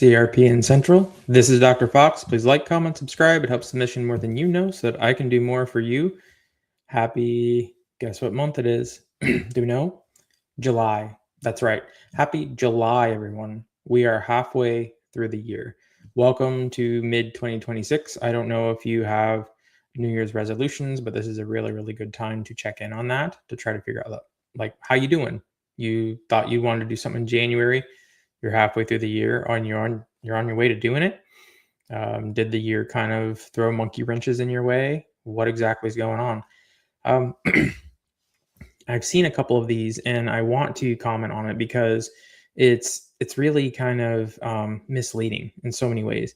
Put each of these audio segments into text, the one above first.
CRPN Central. This is Dr. Fox. Please like, comment, subscribe. It helps the mission more than you know so that I can do more for you. Happy, guess what month it is? Do we know? July. That's right. Happy July, everyone. We are halfway through the year. Welcome to mid-2026. I don't know if you have New Year's resolutions, but this is a really, really good time to check in on that, to try to figure out, like, how you doing? You thought you wanted to do something in January. You're halfway through the year, you're on your way to doing it. Did the year kind of throw monkey wrenches in your way? What exactly is going on? I've seen a couple of these, and I want to comment on it because it's really kind of misleading in so many ways.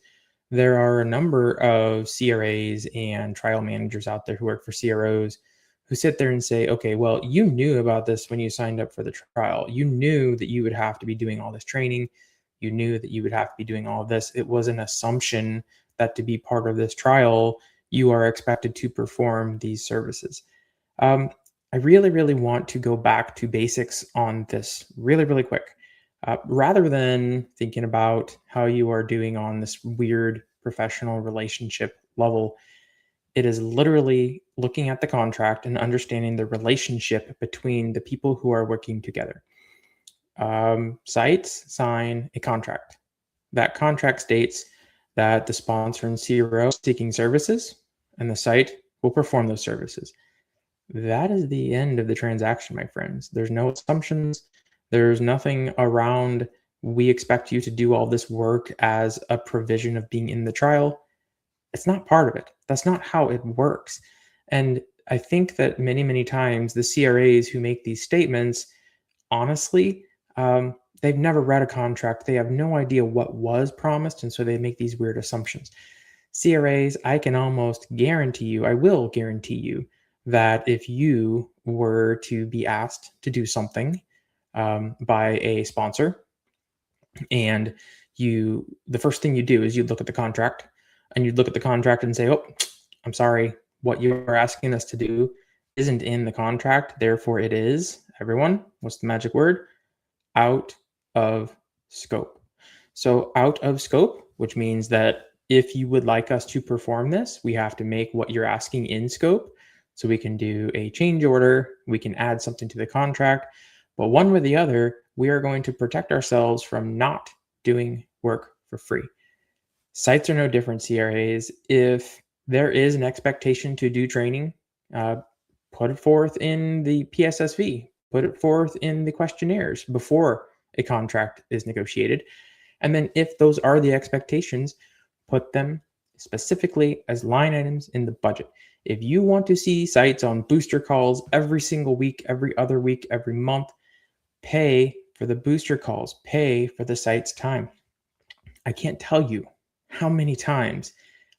There are a number of CRAs and trial managers out there who work for CROs who sit there and say, okay, well, you knew about this when you signed up for the trial. You knew that you would have to be doing all this training. You knew that you would have to be doing all of this. It was an assumption that to be part of this trial, you are expected to perform these services. I really, really want to go back to basics on this really, really quick. Rather than thinking about how you are doing on this weird professional relationship level, it is literally looking at the contract and understanding the relationship between the people who are working together. Sites sign a contract. That contract states that the sponsor and CRO is seeking services, and the site will perform those services. That is the end of the transaction, my friends. There's no assumptions. There's nothing around, we expect you to do all this work as a provision of being in the trial. It's not part of it. That's not how it works. And I think that many, many times the CRAs who make these statements, honestly, they've never read a contract. They have no idea what was promised. And so they make these weird assumptions. CRAs, I can almost guarantee you, I will guarantee you that if you were to be asked to do something by a sponsor, and the first thing you do is you look at the contract, and you'd look at the contract and say, oh, I'm sorry, what you're asking us to do isn't in the contract. Therefore, it is, everyone, what's the magic word? Out of scope. So out of scope, which means that if you would like us to perform this, we have to make what you're asking in scope. So we can do a change order. We can add something to the contract. But one way or the other, we are going to protect ourselves from not doing work for free. Sites are no different, CRAs. If there is an expectation to do training, put it forth in the PSSV, put it forth in the questionnaires before a contract is negotiated. And then if those are the expectations, put them specifically as line items in the budget. If you want to see sites on booster calls every single week, every other week, every month, pay for the booster calls, pay for the site's time. I can't tell you how many times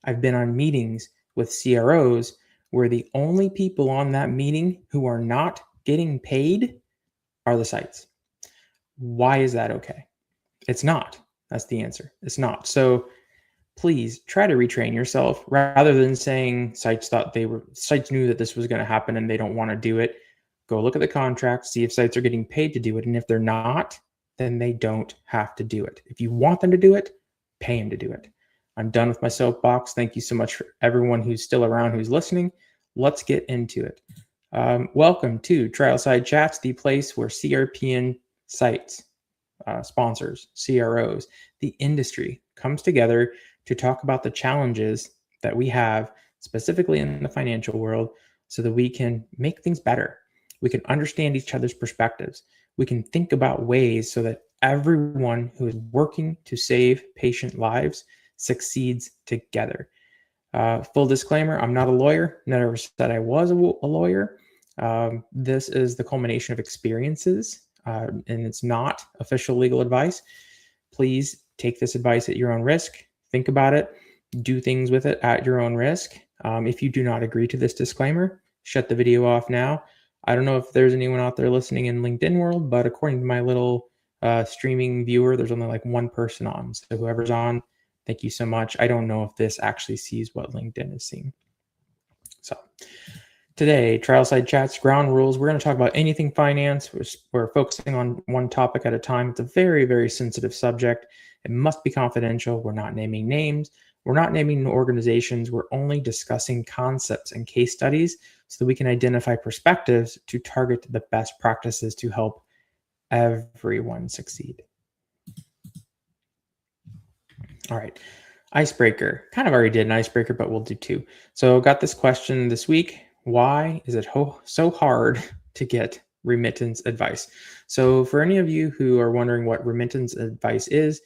I've been on meetings with CROs where the only people on that meeting who are not getting paid are the sites. Why is that okay? It's not. That's the answer. It's not. So please try to retrain yourself rather than saying sites knew that this was going to happen and they don't want to do it. Go look at the contract, see if sites are getting paid to do it. And if they're not, then they don't have to do it. If you want them to do it, pay them to do it. I'm done with my soapbox. Thank you so much for everyone who's still around, who's listening. Let's get into it. Welcome to TrialSide Chats, the place where CRPN sites, sponsors, CROs, the industry comes together to talk about the challenges that we have specifically in the financial world so that we can make things better. We can understand each other's perspectives. We can think about ways so that everyone who is working to save patient lives succeeds together. Full disclaimer, I'm not a lawyer, never said I was a lawyer. This is the culmination of experiences, and it's not official legal advice. Please take this advice at your own risk. Think about it. Do things with it at your own risk. If you do not agree to this disclaimer, shut the video off now. I don't know if there's anyone out there listening in LinkedIn world, but according to my little streaming viewer, there's only like one person on. So whoever's on, thank you so much. I don't know if this actually sees what LinkedIn is seeing. So today, TrialSide Chats, ground rules. We're going to talk about anything finance. We're focusing on one topic at a time. It's a very, very sensitive subject. It must be confidential. We're not naming names. We're not naming organizations. We're only discussing concepts and case studies so that we can identify perspectives to target the best practices to help everyone succeed. All right. Icebreaker. Kind of already did an icebreaker, but we'll do two. So got this question this week. Why is it so hard to get remittance advice? So for any of you who are wondering what remittance advice is,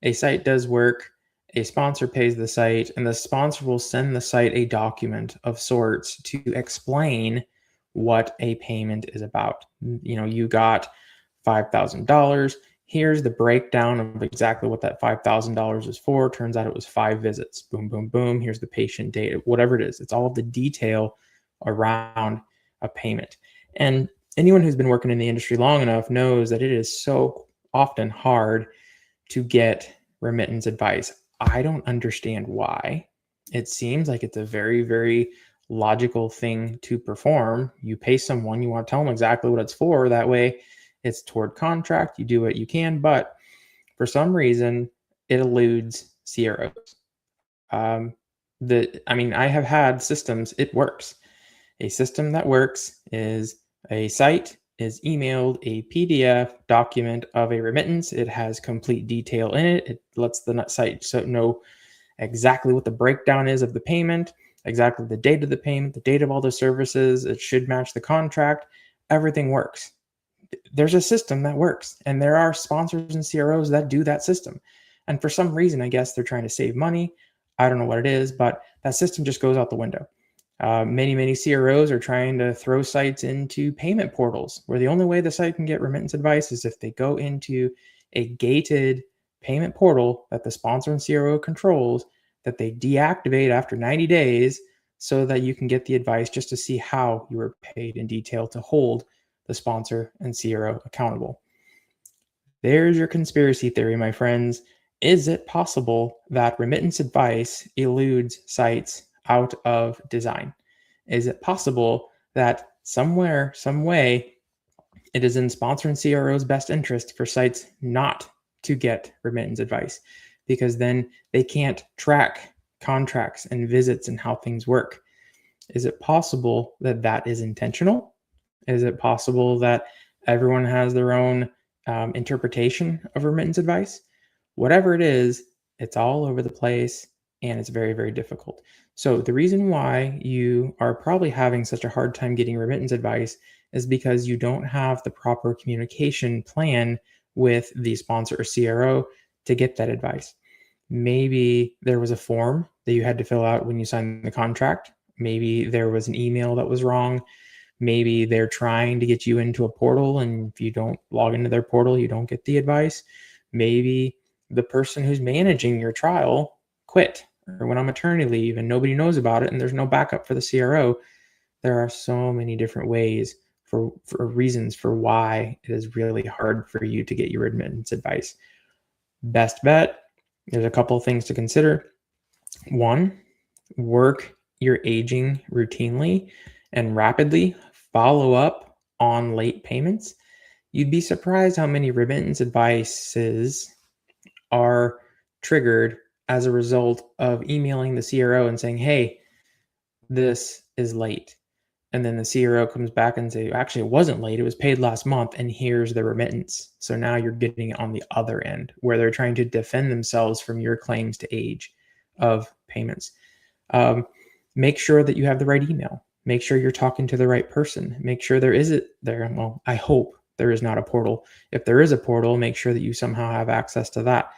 a site does work, a sponsor pays the site, and the sponsor will send the site a document of sorts to explain what a payment is about. You know, you got $5,000. Here's the breakdown of exactly what that $5,000 is for. Turns out it was 5 visits. Boom, boom, boom. Here's the patient data, whatever it is. It's all of the detail around a payment. And anyone who's been working in the industry long enough knows that it is so often hard to get remittance advice. I don't understand why. It seems like it's a very, very logical thing to perform. You pay someone, you want to tell them exactly what it's for. That way it's toward contract. You do what you can, but for some reason it eludes CROs. I have had systems, it works. A system that works is a site is emailed a PDF document of a remittance. It has complete detail in it. It lets the site know exactly what the breakdown is of the payment, exactly the date of the payment, the date of all the services. It should match the contract. Everything works. There's a system that works, and there are sponsors and CROs that do that system. And for some reason, I guess they're trying to save money. I don't know what it is, but that system just goes out the window. Many CROs are trying to throw sites into payment portals where the only way the site can get remittance advice is if they go into a gated payment portal that the sponsor and CRO controls, that they deactivate after 90 days so that you can get the advice just to see how you were paid in detail to hold the sponsor and CRO accountable. There's your conspiracy theory, my friends. Is it possible that remittance advice eludes sites out of design? Is it possible that somewhere, some way, it is in sponsor and CRO's best interest for sites not to get remittance advice, because then they can't track contracts and visits and how things work? Is it possible that that is intentional? Is it possible that everyone has their own interpretation of remittance advice? Whatever it is, it's all over the place and it's very, very difficult. So the reason why you are probably having such a hard time getting remittance advice is because you don't have the proper communication plan with the sponsor or CRO to get that advice. Maybe there was a form that you had to fill out when you signed the contract. Maybe there was an email that was wrong. Maybe they're trying to get you into a portal, and if you don't log into their portal, you don't get the advice. Maybe the person who's managing your trial quit or went on maternity leave and nobody knows about it and there's no backup for the CRO. There are so many different ways for reasons for why it is really hard for you to get your remittance advice. Best bet, there's a couple of things to consider. One, work your aging routinely and rapidly. Follow up on late payments. You'd be surprised how many remittance advices are triggered as a result of emailing the CRO and saying, hey, this is late. And then the CRO comes back and say, actually, it wasn't late. It was paid last month, and here's the remittance. So now you're getting it on the other end where they're trying to defend themselves from your claims to age of payments. Make sure that you have the right email. Make sure you're talking to the right person. Make sure there is it there. Well, I hope there is not a portal. If there is a portal, make sure that you somehow have access to that.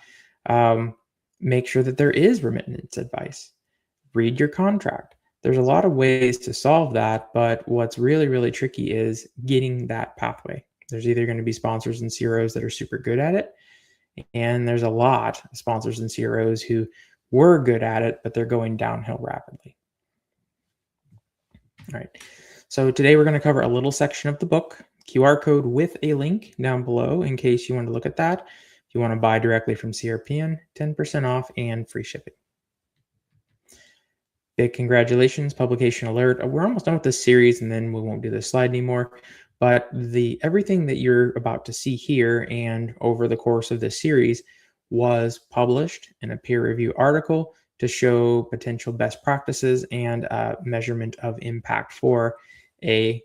Make sure that there is remittance advice. Read your contract. There's a lot of ways to solve that, but what's really, really tricky is getting that pathway. There's either going to be sponsors and CROs that are super good at it, and there's a lot of sponsors and CROs who were good at it, but they're going downhill rapidly. All right. So today we're going to cover a little section of the book, QR code with a link down below in case you want to look at that. If you want to buy directly from CRPN, 10% off and free shipping. Big congratulations, publication alert. We're almost done with this series and then we won't do this slide anymore. But everything that you're about to see here and over the course of this series was published in a peer review article to show potential best practices and measurement of impact for a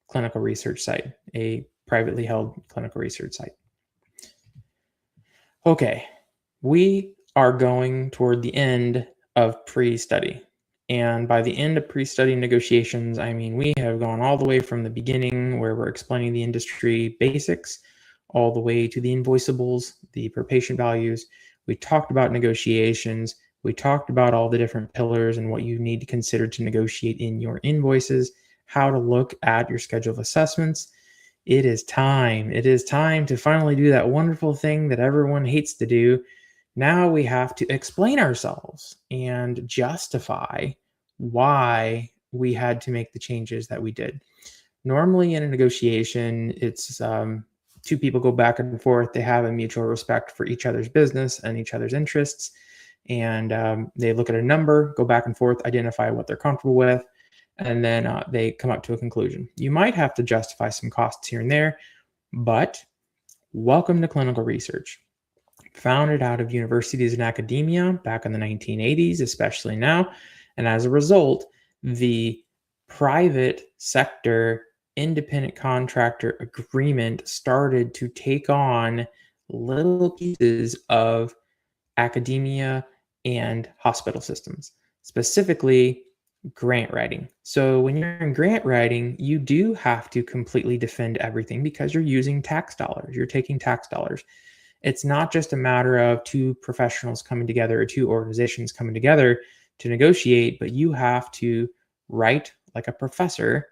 clinical research site, a privately held clinical research site. Okay, we are going toward the end of pre-study. And by the end of pre-study negotiations, I mean, we have gone all the way from the beginning where we're explaining the industry basics, all the way to the invoiceables, the per patient values. We talked about negotiations. We talked about all the different pillars and what you need to consider to negotiate in your invoices, how to look at your schedule of assessments. It is time. It is time to finally do that wonderful thing that everyone hates to do. Now we have to explain ourselves and justify why we had to make the changes that we did. Normally in a negotiation, it's two people go back and forth. They have a mutual respect for each other's business and each other's interests. And they look at a number, go back and forth, identify what they're comfortable with, and then they come up to a conclusion. You might have to justify some costs here and there, but welcome to clinical research. Founded out of universities and academia back in the 1980s, especially now. And as a result, the private sector independent contractor agreement started to take on little pieces of academia and hospital systems, specifically grant writing. So when you're in grant writing, you do have to completely defend everything because you're using tax dollars. You're taking tax dollars. It's not just a matter of two professionals coming together or two organizations coming together to negotiate, but you have to write like a professor.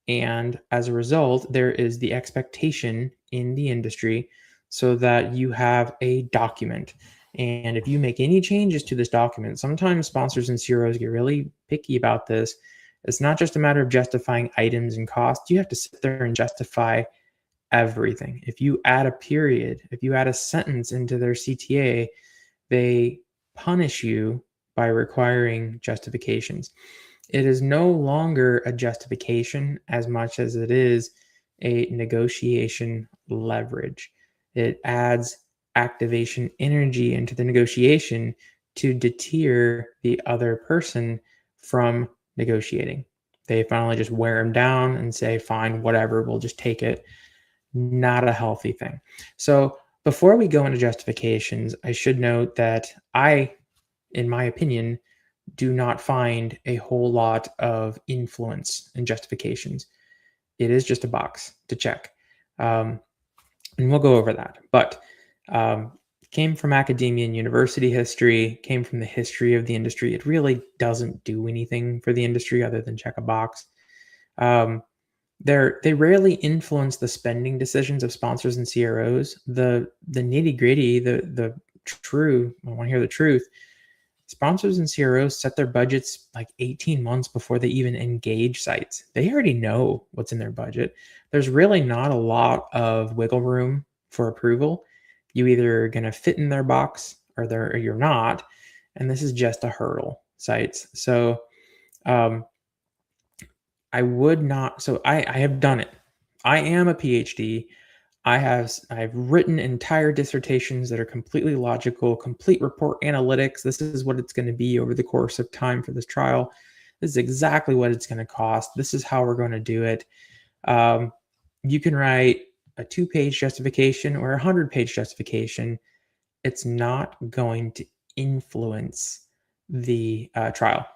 And as a result, there is the expectation in the industry so that you have a document. And if you make any changes to this document, sometimes sponsors and CROs get really picky about this. It's not just a matter of justifying items and costs. You have to sit there and justify everything. If you add a period, if you add a sentence into their CTA, they punish you by requiring justifications. It is no longer a justification as much as it is a negotiation leverage. It adds activation energy into the negotiation to deter the other person from negotiating. They finally just wear them down and say, fine, whatever, we'll just take it. Not a healthy thing. So before we go into justifications, I should note that in my opinion, do not find a whole lot of influence in justifications. It is just a box to check. And we'll go over that. But came from academia and university history, came from the history of the industry. It really doesn't do anything for the industry other than check a box. They rarely influence the spending decisions of sponsors and CROs. The nitty gritty, the true, I want to hear the truth. Sponsors and CROs set their budgets like 18 months before they even engage sites. They already know what's in their budget. There's really not a lot of wiggle room for approval. You either are going to fit in their box or you're not. And this is just a hurdle, sites. So I would not. So I have done it. I am a PhD. I've written entire dissertations that are completely logical, complete report analytics. This is what it's going to be over the course of time for this trial. This is exactly what it's going to cost. This is how we're going to do it. You can write a 2-page justification or a 100-page justification. It's not going to influence the trial.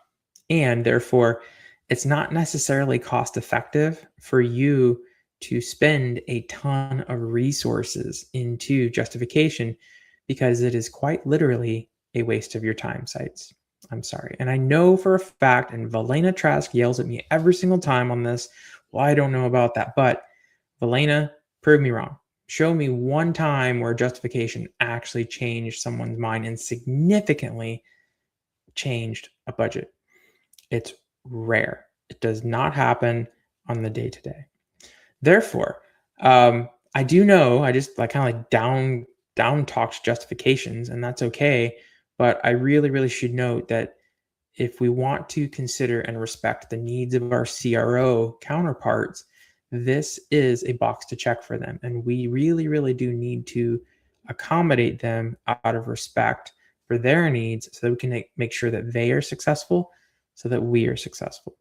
And therefore, it's not necessarily cost effective for you to spend a ton of resources into justification because it is quite literally a waste of your time, sites. I'm sorry. And I know for a fact, and Valena Trask yells at me every single time on this, well, I don't know about that. But Valena, prove me wrong. Show me one time where justification actually changed someone's mind and significantly changed a budget. It's rare. It does not happen on the day to day. Therefore, I do know I just like kind of like down talked justifications, and that's okay. But I really should note that if we want to consider and respect the needs of our CRO counterparts, this is a box to check for them. And we really do need to accommodate them out of respect for their needs so that we can make sure that they are successful so that we are successful.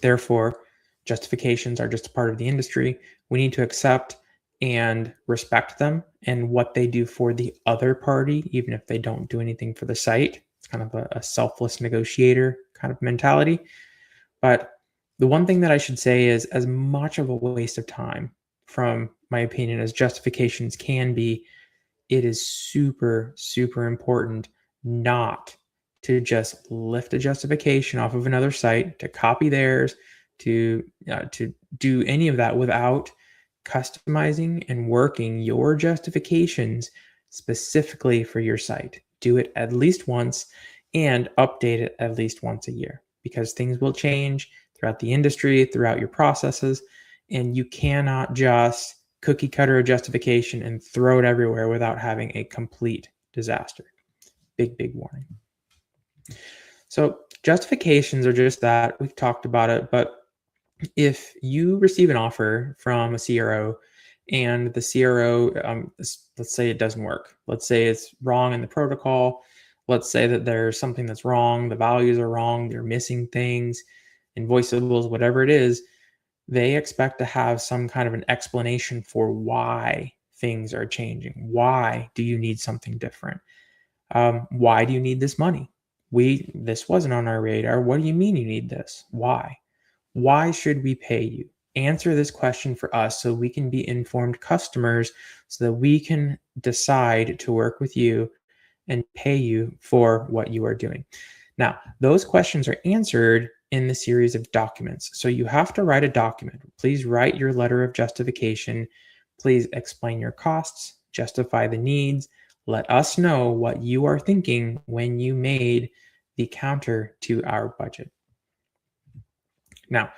Therefore, justifications are just a part of the industry. We need to accept and respect them and what they do for the other party, even if they don't do anything for the site. It's kind of a selfless negotiator kind of mentality. But the one thing that I should say is, as much of a waste of time, from my opinion, as justifications can be, it is super important not to just lift a justification off of another site, to copy theirs, to do any of that without customizing and working your justifications specifically for your site. Do it at least once and update it at least once a year, because things will change throughout the industry, throughout your processes, and you cannot just cookie cutter a justification and throw it everywhere without having a complete disaster. Big warning. So justifications are just that. We've talked about it, but if you receive an offer from a CRO and the CRO, let's say it doesn't work. Let's say it's wrong in the protocol. Let's say that there's something that's wrong. The values are wrong. They're missing things, invoiceables, whatever it is. They expect to have some kind of an explanation for why things are changing. Why do you need something different? Why do you need this money? This wasn't on our radar. What do you mean you need this? Why? Why should we pay you? Answer this question for us so we can be informed customers so that we can decide to work with you and pay you for what you are doing. Now, those questions are answered in the series of documents. So you have to write a document. Please write your letter of justification. Please explain your costs, justify the needs. Let us know what you are thinking when you made the counter to our budget. Now,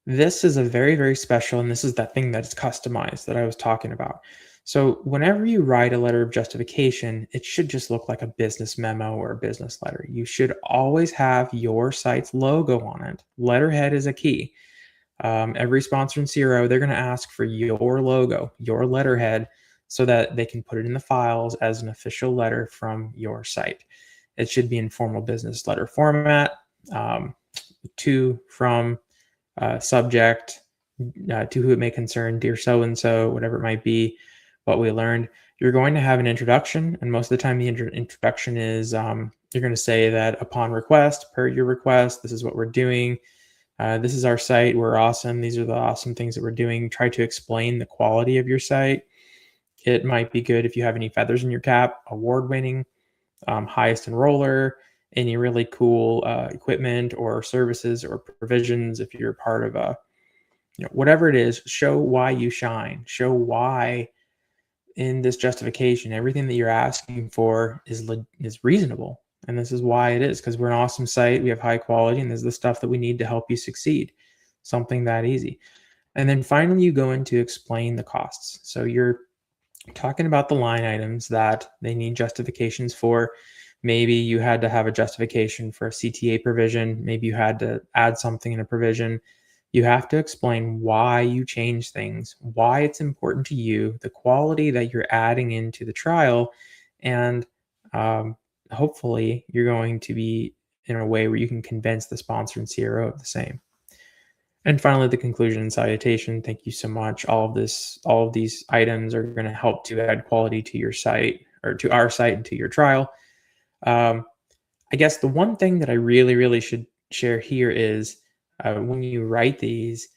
this is a very special, and this is that thing that's customized that I was talking about. So whenever you write a letter of justification, it should just look like a business memo or a business letter. You should always have your site's logo on it. Letterhead is a key. Every sponsor and CRO, they're going to ask for your logo, your letterhead, so that they can put it in the files as an official letter from your site. It should be in formal business letter format, to, from, subject, to who it may concern, dear so-and-so, whatever it might be, what we learned. You're going to have an introduction, and most of the time the introduction is, you're going to say that upon request, per your request, this is what we're doing. This is our site. We're awesome. These are the awesome things that we're doing. Try to explain the quality of your site. It might be good if you have any feathers in your cap, award-winning, highest enroller, any really cool equipment or services or provisions. If you're part of a, whatever it is, show why you shine. Show why in this justification, everything that you're asking for is reasonable. And this is why it is, because we're an awesome site. We have high quality, and this is the stuff that we need to help you succeed. Something that easy. And then finally, you go in to explain the costs. So you're talking about the line items that they need justifications for. Maybe you had to have a justification for a CTA provision. Maybe you had to add something in a provision. You have to explain why you change things, why it's important to you, the quality that you're adding into the trial, and hopefully you're going to be in a way where you can convince the sponsor and CRO of the same. And finally, the conclusion and salutation. Thank you so much. All of these items are going to help to add quality to your site, or to our site, and to your trial. I guess the one thing that I really should share here is, when you write these,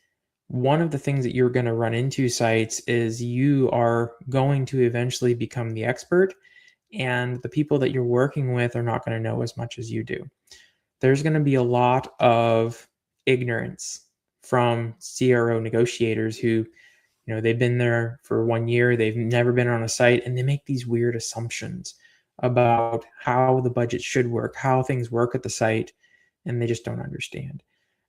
one of the things that you're going to run into sites is you are going to eventually become the expert, and the people that you're working with are not going to know as much as you do. There's going to be a lot of ignorance from CRO negotiators who, they've been there for 1 year, they've never been on a site, and they make these weird assumptions about how the budget should work, how things work at the site, and they just don't understand.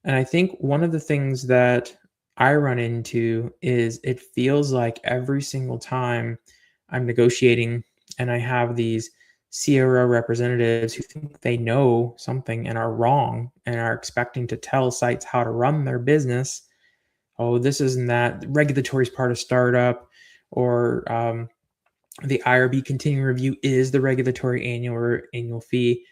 And I think one of the things that I run into is it feels like every single time I'm negotiating and I have these CRO representatives who think they know something and are wrong and are expecting to tell sites how to run their business. Oh, this isn't that. Regulatory is part of startup, or the IRB continuing review is the regulatory annual fee.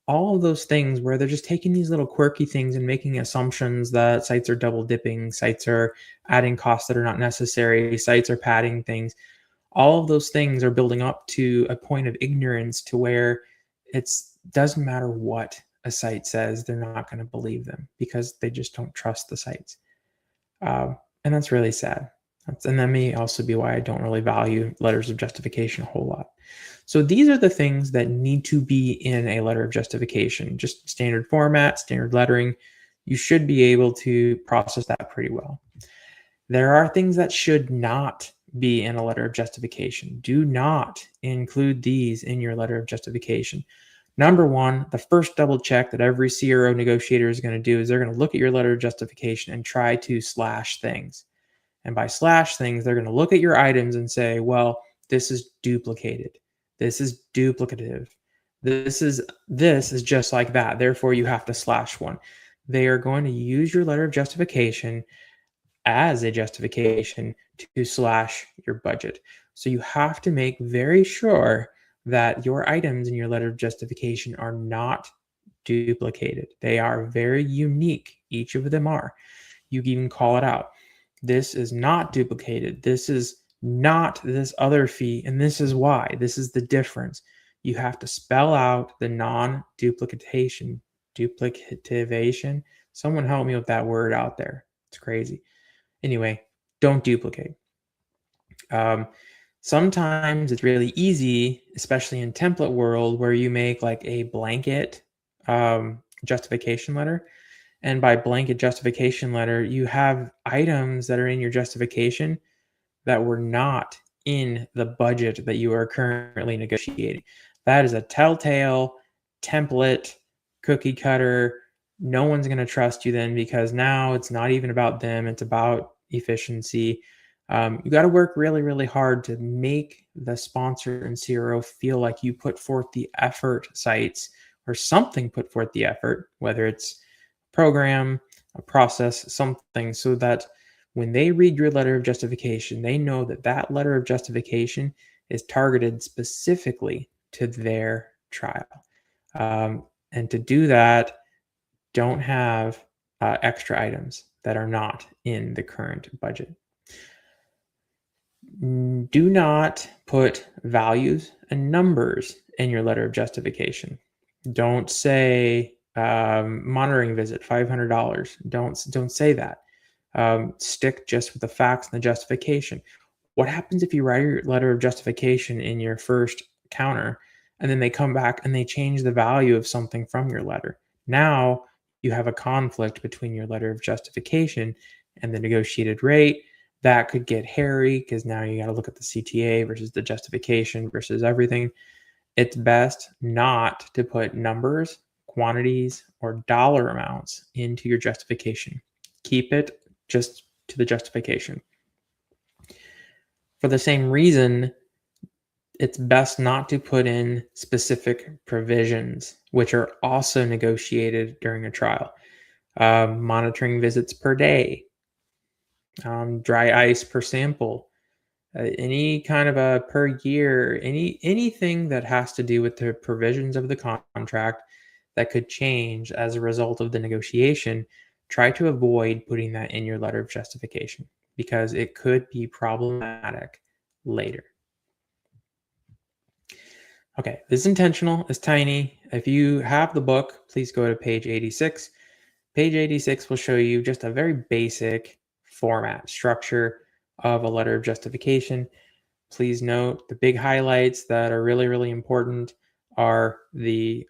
All of those things where they're just taking these little quirky things and making assumptions that sites are double dipping, sites are adding costs that are not necessary, sites are padding things. All of those things are building up to a point of ignorance to where it doesn't matter what a site says, they're not going to believe them because they just don't trust the sites. And that's really sad. And that may also be why I don't really value letters of justification a whole lot. So these are the things that need to be in a letter of justification, just standard format, standard lettering. You should be able to process that pretty well. There are things that should not be in a letter of justification. Do not include these in your letter of justification. Number one, the first double check that every CRO negotiator is going to do is they're going to look at your letter of justification and try to slash things. And by slash things, they're going to look at your items and say, well, this is duplicated. This is duplicative. This is just like that. Therefore, you have to slash one. They are going to use your letter of justification as a justification to slash your budget. So you have to make very sure that your items in your letter of justification are not duplicated. They are very unique. Each of them are. You can even call it out. This is not duplicated. This is not this other fee, and this is why. This is the difference. You have to spell out the non-duplication, duplicativation. Someone help me with that word out there. It's crazy. Anyway, don't duplicate. Sometimes it's really easy, especially in template world, where you make like a blanket justification letter. And by blanket justification letter, you have items that are in your justification that were not in the budget that you are currently negotiating. That is a telltale template cookie cutter. No one's going to trust you then, because now it's not even about them. It's about efficiency. You got to work really, really hard to make the sponsor and CRO feel like you put forth the effort, sites or something put forth the effort, whether it's program, a process, something, so that when they read your letter of justification, they know that that letter of justification is targeted specifically to their trial. And to do that, don't have extra items that are not in the current budget. Do not put values and numbers in your letter of justification. Don't say monitoring visit, $500. Don't say that. Stick just with the facts and the justification. What happens if you write your letter of justification in your first counter and then they come back and they change the value of something from your letter? Now you have a conflict between your letter of justification and the negotiated rate. That could get hairy because now you got to look at the CTA versus the justification versus everything. It's best not to put numbers, quantities, or dollar amounts into your justification. Keep it just to the justification. For the same reason, it's best not to put in specific provisions, which are also negotiated during a trial. Monitoring visits per day, dry ice per sample, any kind of a per year, anything that has to do with the provisions of the contract that could change as a result of the negotiation. Try to avoid putting that in your letter of justification because it could be problematic later. Okay, this is intentional, it's tiny. If you have the book, please go to page 86. Page 86 will show you just a very basic format, structure of a letter of justification. Please note the big highlights that are really, really important are the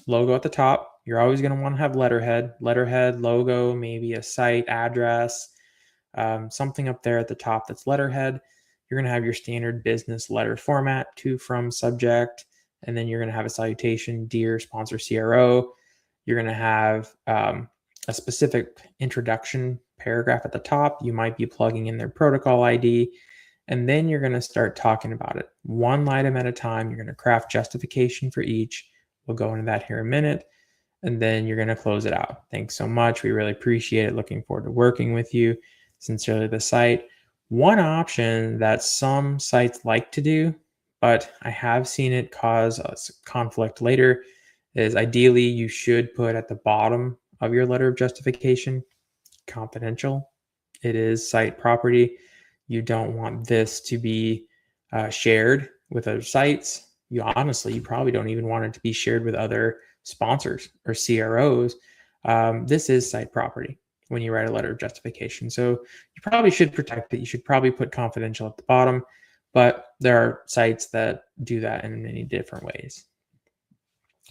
logo at the top. You're always going to want to have letterhead, logo, maybe a site address, something up there at the top that's letterhead. You're going to have your standard business letter format, to, from, subject, and then you're going to have a salutation, dear sponsor CRO. You're going to have a specific introduction paragraph at the top. You might be plugging in their protocol ID, and then you're going to start talking about it one item at a time. You're going to craft justification for each. We'll go into that here in a minute, and then you're going to close it out. Thanks so much. We really appreciate it. Looking forward to working with you. Sincerely, the site. One option that some sites like to do, but I have seen it cause us conflict later, is ideally you should put at the bottom of your letter of justification, confidential. It is site property. You don't want this to be shared with other sites. You probably don't even want it to be shared with other sponsors or CROs. This is site property when you write a letter of justification. So you probably should protect it. You should probably put confidential at the bottom, but there are sites that do that in many different ways.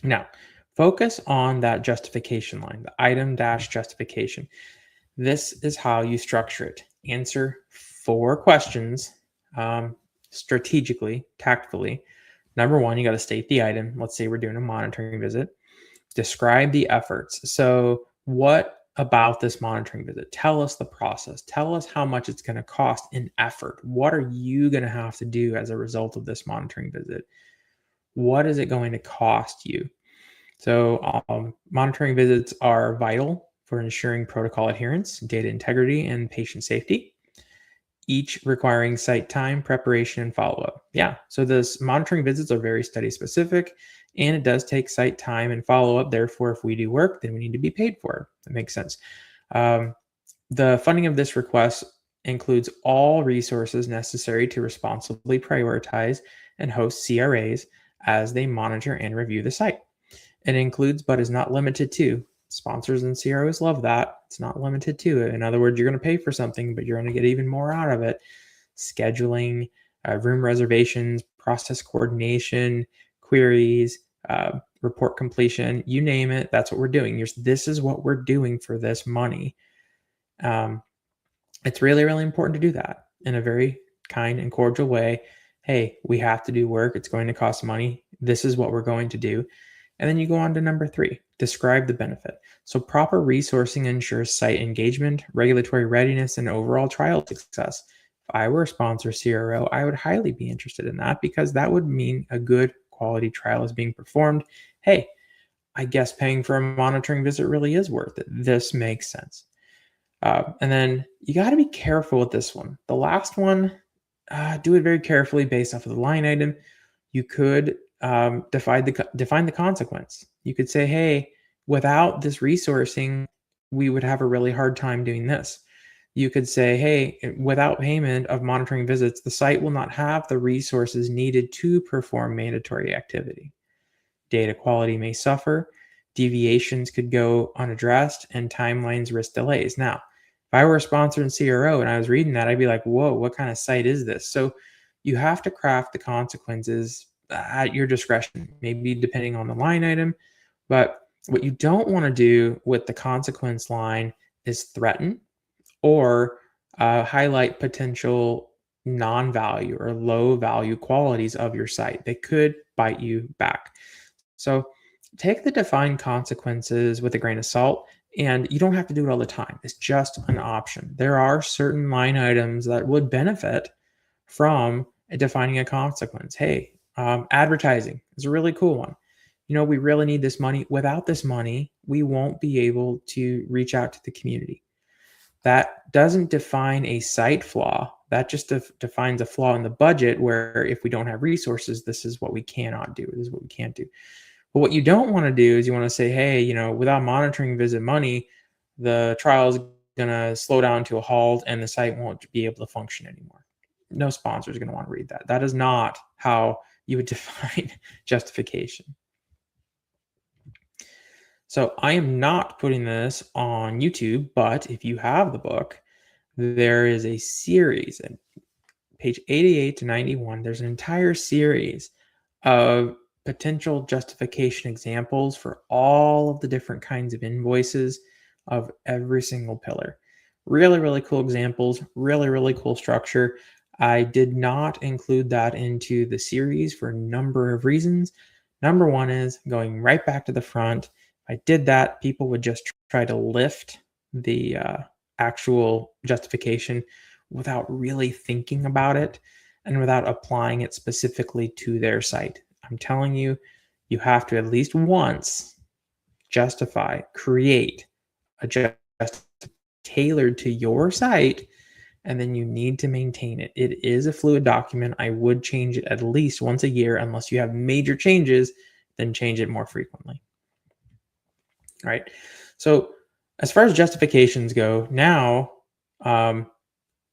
Now, focus on that justification line, the item dash justification. This is how you structure it. Answer 4 questions strategically, tactfully. Number 1, you got to state the item. Let's say we're doing a monitoring visit. Describe the efforts. So what about this monitoring visit? Tell us the process. Tell us how much it's going to cost in effort. What are you going to have to do as a result of this monitoring visit? What is it going to cost you? So monitoring visits are vital for ensuring protocol adherence, data integrity, and patient safety, each requiring site time, preparation, and follow-up. Yeah, so this monitoring visits are very study specific, and it does take site time and follow-up. Therefore, if we do work, then we need to be paid for it. That makes sense. The funding of this request includes all resources necessary to responsibly prioritize and host CRAs as they monitor and review the site. It includes, but is not limited to, sponsors and CROs love that. It's not limited to it. In other words, you're going to pay for something, but you're going to get even more out of it. Scheduling, room reservations, process coordination, queries, report completion, you name it. That's what we're doing. This is what we're doing for this money. It's really, really important to do that in a very kind and cordial way. Hey, we have to do work. It's going to cost money. This is what we're going to do. And then you go on to number 3, describe the benefit. So proper resourcing ensures site engagement, regulatory readiness, and overall trial success. If I were a sponsor CRO, I would highly be interested in that because that would mean a good quality trial is being performed. Hey, I guess paying for a monitoring visit really is worth it. This makes sense. And then you got to be careful with this one. The last one, do it very carefully based off of the line item. You could define the consequence. You could say, hey, without this resourcing, we would have a really hard time doing this. You could say, hey, without payment of monitoring visits, the site will not have the resources needed to perform mandatory activity. Data quality may suffer, deviations could go unaddressed, and timelines risk delays. Now, if I were a sponsor in CRO and I was reading that, I'd be like, whoa, what kind of site is this? So you have to craft the consequences at your discretion, maybe depending on the line item. But what you don't want to do with the consequence line is threaten or highlight potential non-value or low value qualities of your site. They could bite you back. So take the defined consequences with a grain of salt, and you don't have to do it all the time. It's just an option. There are certain line items that would benefit from defining a consequence. Hey, advertising is a really cool one. We really need this money. Without this money, we won't be able to reach out to the community. That doesn't define a site flaw. That just defines a flaw in the budget where if we don't have resources, this is what we cannot do. This is what we can't do. But what you don't want to do is you want to say, hey, without monitoring visit money, the trial is going to slow down to a halt and the site won't be able to function anymore. No sponsor is going to want to read that. That is not how you would define justification. So I am not putting this on YouTube, but if you have the book, there is a series at page 88 to 91. There's an entire series of potential justification examples for all of the different kinds of invoices of every single pillar. Really, really cool examples, really, really cool structure. I did not include that into the series for a number of reasons. Number one is going right back to the front. If I did that, people would just try to lift the actual justification without really thinking about it and without applying it specifically to their site. I'm telling you, you have to at least once justify, create a just tailored to your site, and then you need to maintain it. It is a fluid document. I would change it at least once a year unless you have major changes, then change it more frequently. All right. So as far as justifications go, now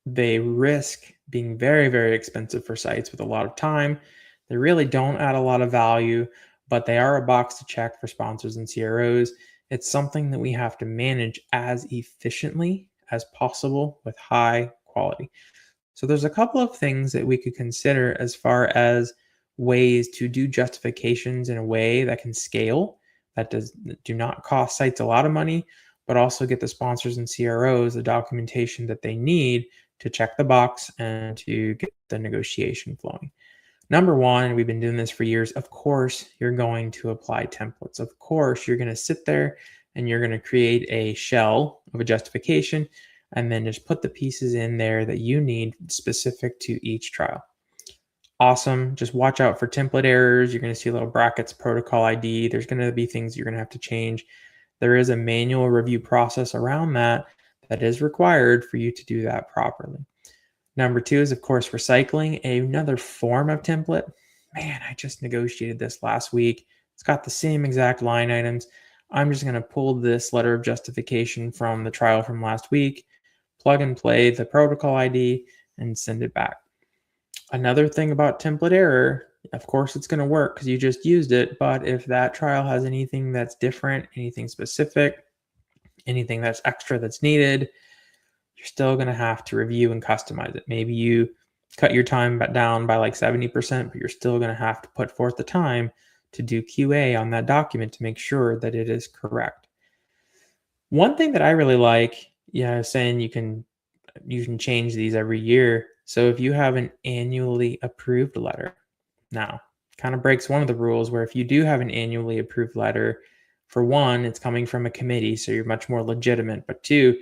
they risk being very, very expensive for sites with a lot of time. They really don't add a lot of value, but they are a box to check for sponsors and CROs. It's something that we have to manage as efficiently as possible with high quality. So there's a couple of things that we could consider as far as ways to do justifications in a way that can scale, that do not cost sites a lot of money, but also get the sponsors and CROs the documentation that they need to check the box and to get the negotiation flowing. Number one, and we've been doing this for years, of course, you're going to apply templates. Of course, you're going to sit there and you're going to create a shell of a justification and then just put the pieces in there that you need specific to each trial. Awesome. Just watch out for template errors. You're going to see little brackets, protocol ID. There's going to be things you're going to have to change. There is a manual review process around that is required for you to do that properly. Number two is, of course, recycling, another form of template. Man, I just negotiated this last week. It's got the same exact line items. I'm just going to pull this letter of justification from the trial from last week, plug and play the protocol ID, and send it back. Another thing about template error, of course, it's going to work because you just used it. But if that trial has anything that's different, anything specific, anything that's extra that's needed, you're still going to have to review and customize it. Maybe you cut your time down by like 70%, but you're still going to have to put forth the time to do QA on that document to make sure that it is correct. One thing that I really like, saying you can change these every year. So if you have an annually approved letter, now kind of breaks one of the rules where if you do have an annually approved letter, for one, it's coming from a committee, so you're much more legitimate. But two,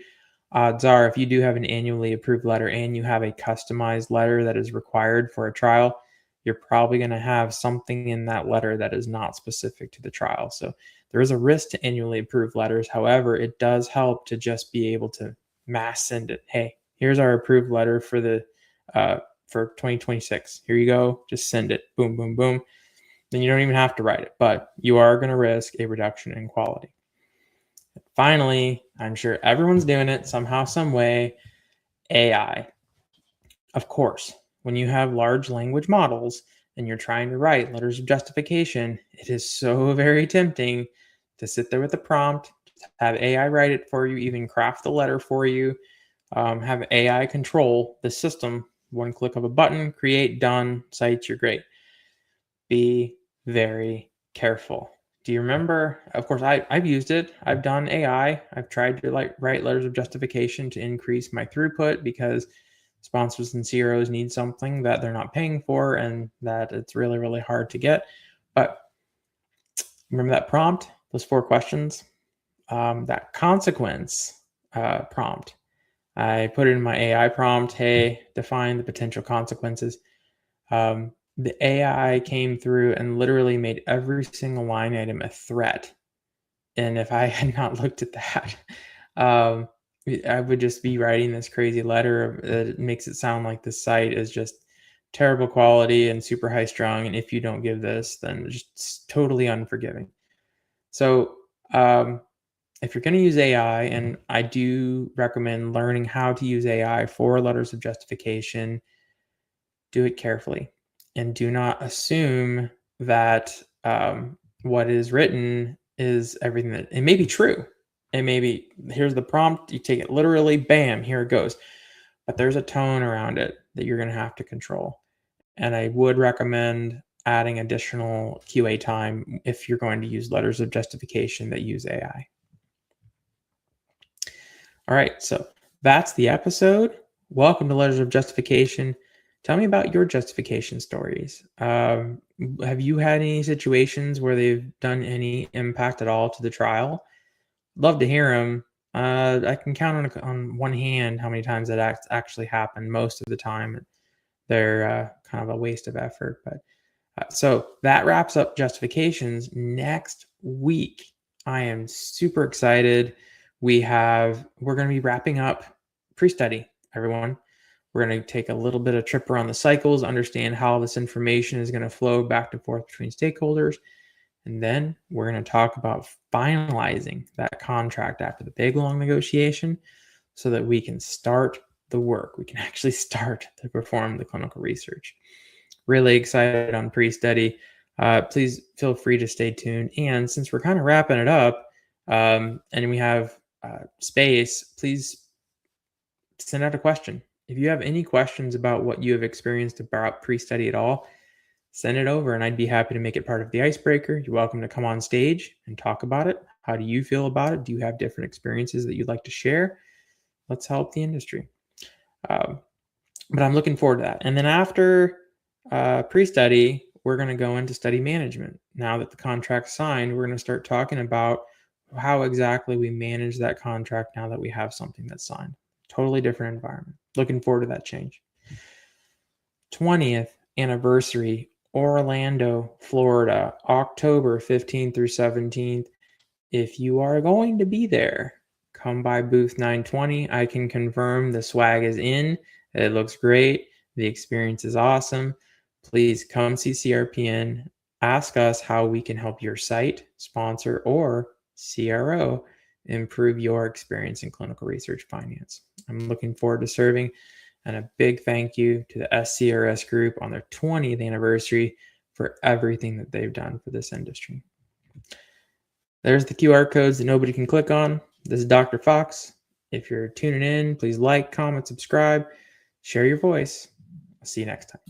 odds are if you do have an annually approved letter and you have a customized letter that is required for a trial, you're probably going to have something in that letter that is not specific to the trial. So there is a risk to annually approved letters. However, it does help to just be able to mass send it. Hey, here's our approved letter for the for 2026. Here you go. Just send it. Boom, boom, boom. Then you don't even have to write it, but you are going to risk a reduction in quality. Finally, I'm sure everyone's doing it somehow, some way, AI. Of course, when you have large language models and you're trying to write letters of justification, it is so very tempting to sit there with a prompt, have AI write it for you, even craft the letter for you, have AI control the system, one click of a button, create, done, sites, you're great. Be very careful. Do you remember? Of course, I've used it. I've done AI. I've tried to write letters of justification to increase my throughput because sponsors and CROs need something that they're not paying for and that it's really, really hard to get. But remember that prompt, those 4 questions, that consequence prompt. I put it in my AI prompt, hey, define the potential consequences. The AI came through and literally made every single line item a threat. And if I had not looked at that, I would just be writing this crazy letter that makes it sound like the site is just terrible quality and super high strung. And if you don't give this, then just totally unforgiving. So if you're going to use AI, and I do recommend learning how to use AI for letters of justification, do it carefully. And do not assume that what is written is everything that it may be true. It may be, here's the prompt, you take it literally, bam, here it goes. but there's a tone around it that you're going to have to control. And I would recommend adding additional QA time if you're going to use letters of justification that use AI. All right, so that's the episode. Welcome to Letters of Justification. Tell me about your justification stories. Have you had any situations where they've done any impact at all to the trial? Love to hear them. I can count on one hand how many times that actually happened. Most of the time, they're kind of a waste of effort. But so that wraps up justifications. Next week, I am super excited. We're going to be wrapping up pre-study, everyone. We're going to take a little bit of trip around the cycles, understand how this information is going to flow back and forth between stakeholders. And then we're going to talk about finalizing that contract after the big long negotiation so that we can start the work. We can actually start to perform the clinical research. Really excited on pre-study. Please feel free to stay tuned. And since we're kind of wrapping it up and we have space, please send out a question. If you have any questions about what you have experienced about pre-study at all, send it over and I'd be happy to make it part of the icebreaker. You're welcome to come on stage and talk about it. How do you feel about it? Do you have different experiences that you'd like to share? Let's help the industry. But I'm looking forward to that. And then after pre-study, we're going to go into study management. Now that the contract's signed, we're going to start talking about how exactly we manage that contract now that we have something that's signed. Totally different environment. Looking forward to that change. 20th anniversary, Orlando, Florida, October 15th through 17th. If you are going to be there, come by booth 920. I can confirm the swag is in. It looks great. The experience is awesome. Please come see CRPN. Ask us how we can help your site, sponsor, or CRO improve your experience in clinical research finance. I'm looking forward to serving. And a big thank you to the SCRS group on their 20th anniversary for everything that they've done for this industry. There's the QR codes that nobody can click on. This is Dr. Fox. If you're tuning in, please like, comment, subscribe, share your voice. I'll see you next time.